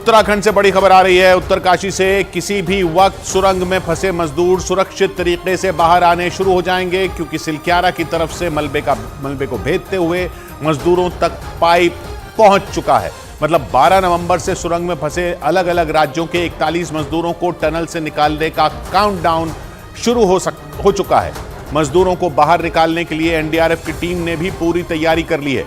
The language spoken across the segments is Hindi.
उत्तराखंड से बड़ी खबर आ रही है। उत्तरकाशी से किसी भी वक्त सुरंग में फंसे मजदूर सुरक्षित तरीके से बाहर आने शुरू हो जाएंगे, क्योंकि सिलक्यारा की तरफ से मलबे को भेदते हुए मजदूरों तक पाइप पहुंच चुका है। मतलब 12 नवंबर से सुरंग में फंसे अलग अलग राज्यों के 41 मजदूरों को टनल से निकालने का काउंटडाउन शुरू हो चुका है। मजदूरों को बाहर निकालने के लिए एनडीआरएफ की टीम ने भी पूरी तैयारी कर ली है।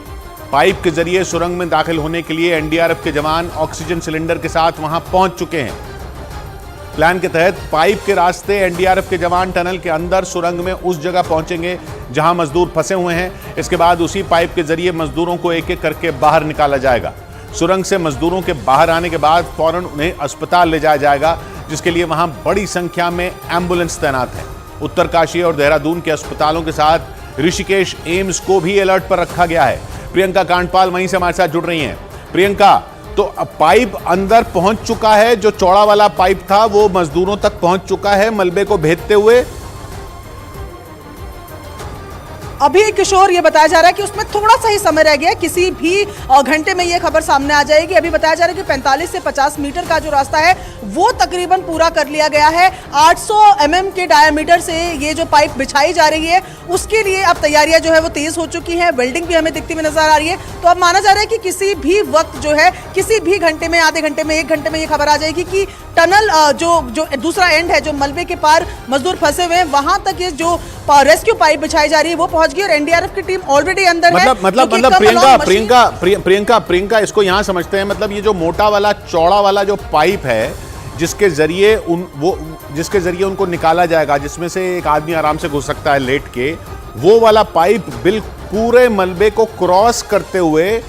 पाइप के जरिए सुरंग में दाखिल होने के लिए एनडीआरएफ के जवान ऑक्सीजन सिलेंडर के साथ वहां पहुंच चुके हैं। प्लान के तहत पाइप के रास्ते एनडीआरएफ के जवान टनल के अंदर सुरंग में उस जगह पहुंचेंगे जहां मजदूर फंसे हुए हैं। इसके बाद उसी पाइप के जरिए मजदूरों को एक एक करके बाहर निकाला जाएगा। सुरंग से मजदूरों के बाहर आने के बाद फौरन उन्हें अस्पताल ले जाया जाएगा, जिसके लिए वहां बड़ी संख्या में एम्बुलेंस तैनात है। उत्तरकाशी और देहरादून के अस्पतालों के साथ ऋषिकेश एम्स को भी अलर्ट पर रखा गया है। प्रियंका कांडपाल वहीं से हमारे साथ जुड़ रही हैं। प्रियंका, तो पाइप अंदर पहुंच चुका है, जो चौड़ा वाला पाइप था वो मजदूरों तक पहुंच चुका है मलबे को भेदते हुए। अभी किशोर ये बताया जा रहा है कि उसमें थोड़ा सा ही समय रह गया, किसी भी घंटे में ये खबर सामने आ जाएगी। अभी बताया जा रहा है कि 45 से 50 मीटर का जो रास्ता है वो तकरीबन पूरा कर लिया गया है। 800 mm के डायमीटर से ये जो पाइप बिछाई जा रही है उसके लिए अब तैयारियां जो है वो तेज हो चुकी हैं। वेल्डिंग भी हमें दिखती हुई नजर आ रही है। तो अब माना जा रहा है कि किसी भी वक्त जो है, किसी भी घंटे में, आधे घंटे में, 1 घंटे में ये खबर आ जाएगी कि टनल जो दूसरा एंड है, जो मलबे के पार मजदूर फंसे हुए हैं, वहां तक ये जो रेस्क्यू पाइप बिछाई जा रही है वो पहुंच गई और एनडीआरएफ की टीम ऑलरेडी अंदर है। मतलब प्रियंका इसको यहां समझते हैं, मतलब ये जो मोटा वाला चौड़ा वाला जो पाइप है जिसके जरिए उनको निकाला जाएगा, जिसमें से एक आदमी आराम से घुस सकता है लेट के, वो वाला पाइप बिल्कुल पूरे मलबे को क्रॉस करते हुए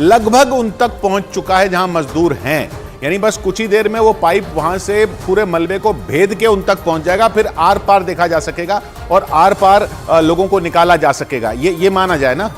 लगभग उन तक पहुंच चुका है जहां मजदूर हैं। यानी बस कुछ ही देर में वो पाइप वहां से पूरे मलबे को भेद के उन तक पहुंच जाएगा, फिर आर पार देखा जा सकेगा और आर पार लोगों को निकाला जा सकेगा। ये माना जाए ना?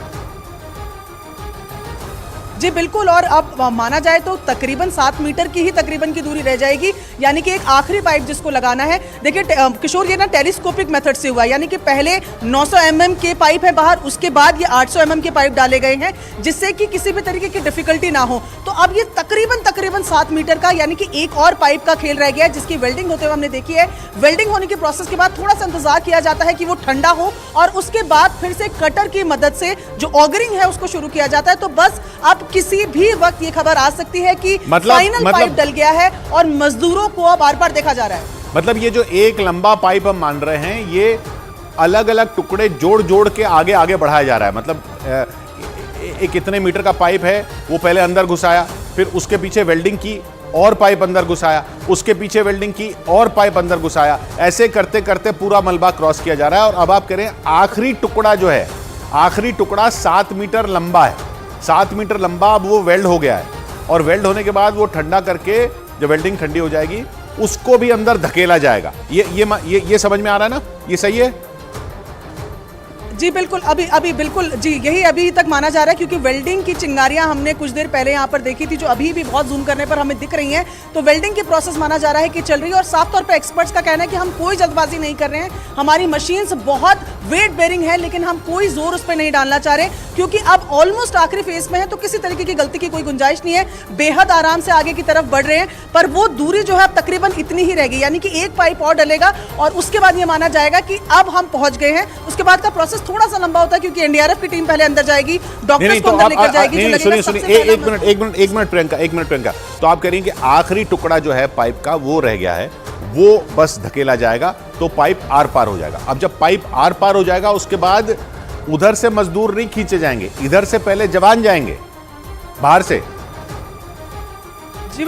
जी बिल्कुल। और अब माना जाए तो तकरीबन 7 मीटर की ही तकरीबन की दूरी रह जाएगी, यानी कि एक आखिरी पाइप जिसको लगाना है। देखिए किशोर, ये ना टेलीस्कोपिक मेथड से हुआ है, यानी कि पहले 900 mm के पाइप है बाहर, उसके बाद ये 800 mm के पाइप डाले गए हैं, जिससे कि किसी भी तरीके की डिफिकल्टी ना हो। तो अब ये तकरीबन 7 मीटर का, यानी कि एक और पाइप का खेल रह गया है, जिसकी वेल्डिंग होते हुए हमने देखी है। वेल्डिंग होने के प्रोसेस के बाद थोड़ा सा इंतजार किया जाता है कि वो ठंडा हो और उसके बाद फिर से कटर की मदद से जो ऑगरिंग है उसको शुरू किया जाता है। तो बस अब किसी भी वक्त ये खबर आ सकती है कि फाइनल पाइप डल गया है और मजदूरों को अब आर पार देखा जा रहा है। मतलब ये जो एक लंबा पाइप हम मान रहे हैं, ये अलग अलग टुकड़े जोड़ के आगे बढ़ाया जा रहा है। मतलब एक इतने मीटर का पाइप है, वो पहले अंदर घुसाया, फिर उसके पीछे वेल्डिंग की और पाइप अंदर घुसाया, उसके पीछे वेल्डिंग की और पाइप अंदर घुसाया। ऐसे करते करते पूरा मलबा क्रॉस किया जा रहा है। और अब आप कह रहे हैं आखिरी टुकड़ा जो है, आखिरी टुकड़ा 7 मीटर लंबा है। 7 मीटर लंबा अब वो वेल्ड हो गया है, और वेल्ड होने के बाद वो ठंडा करके जब वेल्डिंग ठंडी हो जाएगी उसको भी अंदर धकेला जाएगा। ये समझ में आ रहा है ना? ये सही है? जी बिल्कुल। अभी बिल्कुल जी, यही अभी तक माना जा रहा है, क्योंकि वेल्डिंग की चिंगारियां हमने कुछ देर पहले यहाँ पर देखी थी, जो अभी भी बहुत जूम करने पर हमें दिख रही हैं। तो वेल्डिंग की प्रोसेस माना जा रहा है कि चल रही है, और साफ तौर पे एक्सपर्ट्स का कहना है कि हम कोई जल्दबाजी नहीं कर रहे हैं। हमारी मशीन्स बहुत वेट बेरिंग है, लेकिन हम कोई जोर उस पर नहीं डालना चाह रहे, क्योंकि अब ऑलमोस्ट आखिरी फेज में है, तो किसी तरीके की गलती की कोई गुंजाइश नहीं है। बेहद आराम से आगे की तरफ बढ़ रहे हैं, पर वो दूरी जो है अब तकरीबन इतनी ही रहेगी, यानी कि एक पाइप और डलेगा और उसके बाद ये माना जाएगा कि अब हम पहुंच गए हैं। उसके बाद का प्रोसेस थोड़ा सा लंबा होता है, क्योंकि एनडीआरएफ की टीम पहले अंदर जाएगी, डॉक्टर्स को अंदर लेकर जाएगी। एक मिनट प्रियंका, तो आप कह रही हैं कि आखिरी टुकड़ा जो है पाइप का वो रह गया है, वो बस धकेला जाएगा तो पाइप आर पार हो जाएगा। अब जब पाइप आर पार हो जाएगा उसके बाद उधर से मजदूर नहीं खींचे जाएंगे, इधर से पहले जवान जाएंगे बाहर से। जी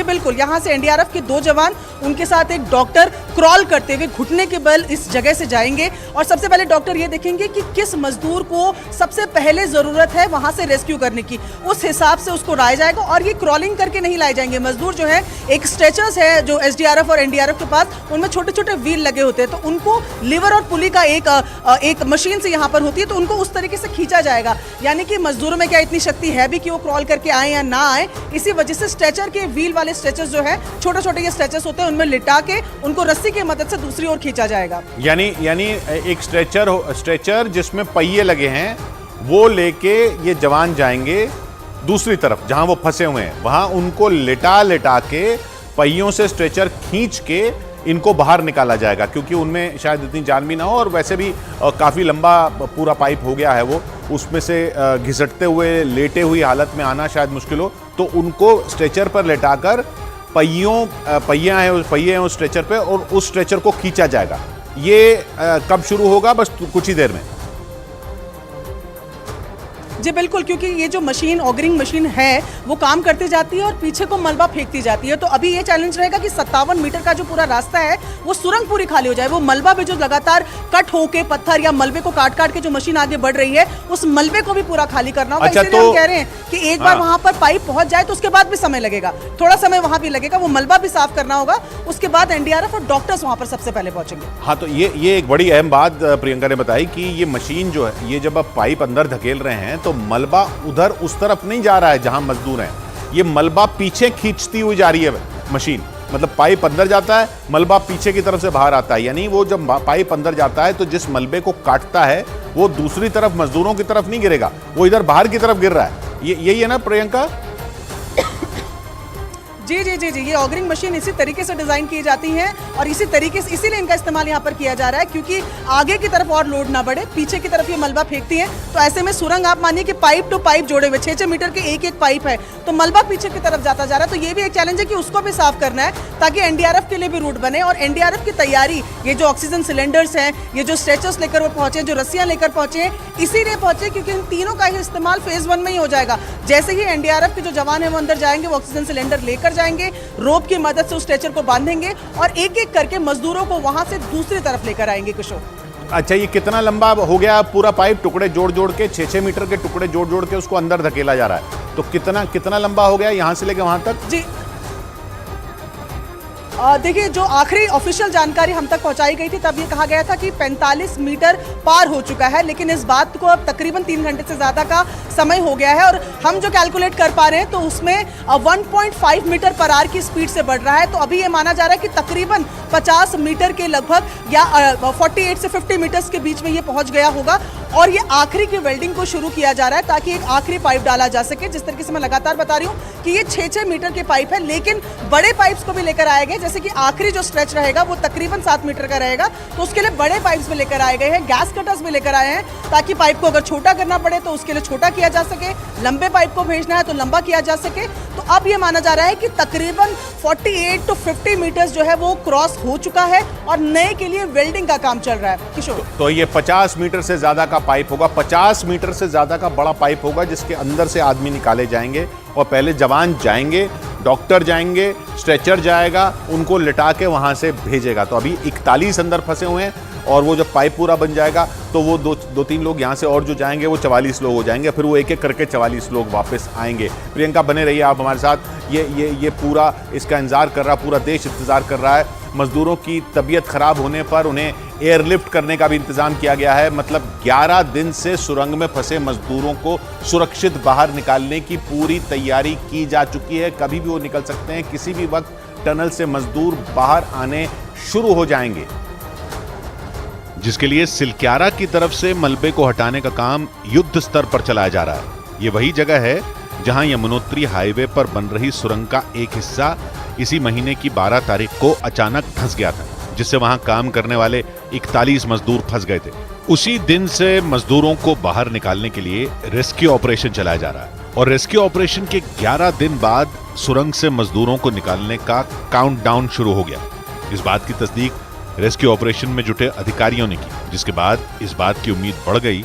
बिल्कुल। यहाँ से एनडीआरएफ के 2 जवान, उनके साथ एक डॉक्टर क्रॉल करते हुए घुटने के बल इस जगह से जाएंगे, और सबसे पहले डॉक्टर ये देखेंगे कि किस मजदूर को सबसे पहले जरूरत है वहां से रेस्क्यू करने की, उस हिसाब से उसको लाया जाएगा। और ये क्रॉलिंग करके नहीं लाए जाएंगे मजदूर, जो है एक स्ट्रेचर्स है जो एसडीआरएफ और एनडीआरएफ के पास, उनमें छोटे छोटे व्हील लगे होते हैं, तो उनको लीवर और पुली का एक मशीन से यहाँ पर होती है, तो उनको उस तरीके से खींचा जाएगा। यानी कि मजदूरों में क्या इतनी शक्ति है भी कि वो क्रॉल करके आए या ना आए, इसी वजह से स्ट्रेचर के व्हील वाले स्ट्रेचर्स जो है, छोटे छोटे ये स्ट्रेचर्स होते हैं, उनमें लिटा के उनको रस्सी की मदद से दूसरी ओर खींचा जाएगा। यानी एक स्ट्रेचर जिसमें पहिए लगे हैं, वो लेके ये जवान जाएंगे दूसरी तरफ जहां वो फंसे हुए हैं वहां उनको लेटा लेटा के पहियों से स्ट्रेचर खींच के इनको बाहर निकाला जाएगा, क्योंकि उनमें शायद इतनी जान भी ना हो और वैसे भी काफ़ी लंबा पूरा पाइप हो गया है वो, उसमें से घिसटते हुए लेटे हुई हालत में आना शायद मुश्किल हो, तो उनको स्ट्रेचर पर लेटाकर पहिए हैं उस स्ट्रेचर पे और उस स्ट्रेचर को खींचा जाएगा। ये कब शुरू होगा? बस कुछ ही देर में। जी बिल्कुल, क्योंकि ये जो मशीन ऑगरिंग मशीन है वो काम करती जाती है और पीछे को मलबा फेंकती जाती है। तो अभी ये चैलेंज रहेगा कि 57 मीटर का जो पूरा रास्ता है वो सुरंग पूरी खाली हो जाए, वो मलबा भी जो लगातार कट होके पत्थर या मलबे को काट काट के जो मशीन आगे बढ़ रही है उस मलबे को भी पूरा खाली करना होगा। अच्छा, इसलिए हम कह रहे हैं कि एक बार वहां पर पाइप पहुंच जाए तो उसके बाद भी समय लगेगा, थोड़ा समय वहां भी लगेगा, वो मलबा भी साफ करना होगा, उसके बाद एनडीआरएफ और डॉक्टर्स वहां पर सबसे पहले पहुंचेंगे। हाँ, तो ये एक बड़ी अहम बात प्रियंका ने बताई कि ये मशीन जो है, ये जब आप पाइप अंदर धकेल रहे हैं तो मलबा उधर उस तरफ नहीं जा रहा है जहां मजदूर हैं, ये मलबा पीछे खींचती हुई जा रही है मशीन। मतलब पाइप अंदर जाता है, मलबा पीछे की तरफ से बाहर आता है, यानी वो जब पाइप अंदर जाता है तो जिस मलबे को काटता है वो दूसरी तरफ मजदूरों की तरफ नहीं गिरेगा, वो इधर बाहर की तरफ गिर रहा है। यही है ना प्रियंका? जी जी जी जी, ये ऑगरिंग मशीन इसी तरीके से डिजाइन की जाती हैं और इसी तरीके से इसीलिए इनका इस्तेमाल यहाँ पर किया जा रहा है, क्योंकि आगे की तरफ और लोड ना बढ़े, पीछे की तरफ ये मलबा फेंकती हैं। तो ऐसे में सुरंग आप मानिए कि पाइप टू पाइप जोड़े हुए 6-6 मीटर के एक एक पाइप है, तो मलबा पीछे की तरफ जाता जा रहा है। तो ये भी एक चैलेंज है कि उसको भी साफ करना है ताकि एनडीआरएफ के लिए भी रूट बने। और एनडीआरएफ की तैयारी, ये जो ऑक्सीजन सिलेंडर्स हैं, ये जो स्ट्रेचर्स लेकर वो पहुंचे, जो रस्सियां लेकर पहुंचे, इसीलिए पहुंचे क्योंकि इन तीनों का ही इस्तेमाल फेज 1 में ही हो जाएगा। जैसे ही एनडीआरएफ के जो जवान है वो अंदर जाएंगे, वो ऑक्सीजन सिलेंडर लेकर जाएंगे, रोप की मदद से उस स्ट्रेचर को बांधेंगे और एक एक करके मजदूरों को वहां से दूसरी तरफ लेकर आएंगे। किशोर, अच्छा, ये कितना लंबा हो गया पूरा पाइप? टुकड़े जोड़ जोड़ के 6-6 मीटर के टुकड़े जोड़ जोड़ के उसको अंदर धकेला जा रहा है, तो कितना लंबा हो गया यहां से लेकर वहां तक? जी देखिए, जो आखिरी ऑफिशियल जानकारी हम तक पहुंचाई गई थी तब ये कहा गया था कि 45 मीटर पार हो चुका है, लेकिन इस बात को अब तकरीबन 3 घंटे से ज़्यादा का समय हो गया है और हम जो कैलकुलेट कर पा रहे हैं तो उसमें 1.5 मीटर पर आवर की स्पीड से बढ़ रहा है। तो अभी ये माना जा रहा है कि तकरीबन 50 मीटर के लगभग या 48 से 50 मीटर्स के बीच में ये पहुंच गया होगा और ये आखिरी की वेल्डिंग को शुरू किया जा रहा है ताकि एक आखिरी पाइप डाला जा सके। जिस तरीके से मैं लगातार बता रही हूँ कि ये 6-6 मीटर के पाइप है, लेकिन बड़े पाइप्स को भी लेकर आए गए, जैसे कि आखिरी जो स्ट्रेच रहेगा वो तकरीबन 7 मीटर का रहेगा, तो उसके लिए बड़े पाइप्स भी लेकर आए गए हैं, गैस कटर्स भी लेकर आए हैं ताकि पाइप को अगर छोटा करना पड़े तो उसके लिए छोटा किया जा सके, लंबे पाइप को भेजना है तो लंबा किया जा सके। तो अब ये माना जा रहा है कि तकरीबन 48 to 50 मीटर्स जो है वो क्रॉस हो चुका है और नए के लिए वेल्डिंग का काम चल रहा है। किशोर, तो ये 50 मीटर से ज्यादा का पाइप होगा, 50 मीटर से ज्यादा का बड़ा पाइप होगा जिसके अंदर से आदमी निकाले जाएंगे और पहले जवान जाएंगे, डॉक्टर जाएंगे, स्ट्रेचर जाएगा, उनको लिटा के वहां से भेजेगा। तो अभी 41 अंदर फंसे हुए हैं और वो जब पाइप पूरा बन जाएगा तो वो दो तीन लोग यहाँ से और जो जाएंगे वो 44 लोग हो जाएंगे, फिर वो एक एक करके 44 लोग वापस आएंगे। प्रियंका, बने रहिए आप हमारे साथ। ये पूरा इसका इंतजार कर रहा, पूरा देश इंतजार कर रहा है। मजदूरों की तबीयत खराब होने पर उन्हें एयरलिफ्ट करने का भी इंतजाम किया गया है। मतलब 11 दिन से सुरंग में फंसे मजदूरों को सुरक्षित बाहर निकालने की पूरी तैयारी की जा चुकी है। कभी भी वो निकल सकते हैं, किसी भी वक्त टनल से मजदूर बाहर आने शुरू हो जाएंगे, जिसके लिए सिलक्यारा की तरफ से मलबे को हटाने का काम युद्ध स्तर पर चलाया जा रहा है। ये वही जगह है जहां यमुनोत्री हाईवे पर बन रही सुरंग का एक हिस्सा इसी महीने की 12 तारीख को अचानक धंस गया था, जिससे वहां काम करने वाले 41 मजदूर फंस गए थे। उसी दिन से मजदूरों को बाहर निकालने के लिए रेस्क्यू ऑपरेशन चलाया जा रहा है और रेस्क्यू ऑपरेशन के 11 दिन बाद सुरंग से मजदूरों को निकालने का काउंटडाउन शुरू हो गया। इस बात की तस्दीक रेस्क्यू ऑपरेशन में जुटे अधिकारियों ने की, जिसके बाद इस बात की उम्मीद बढ़ गई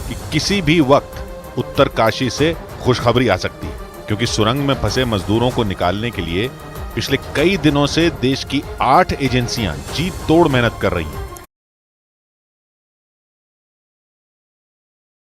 कि किसी भी वक्त उत्तरकाशी से खुशखबरी आ सकती है, क्योंकि सुरंग में फंसे मजदूरों को निकालने के लिए पिछले कई दिनों से देश की 8 एजेंसियां जी तोड़ मेहनत कर रही हैं।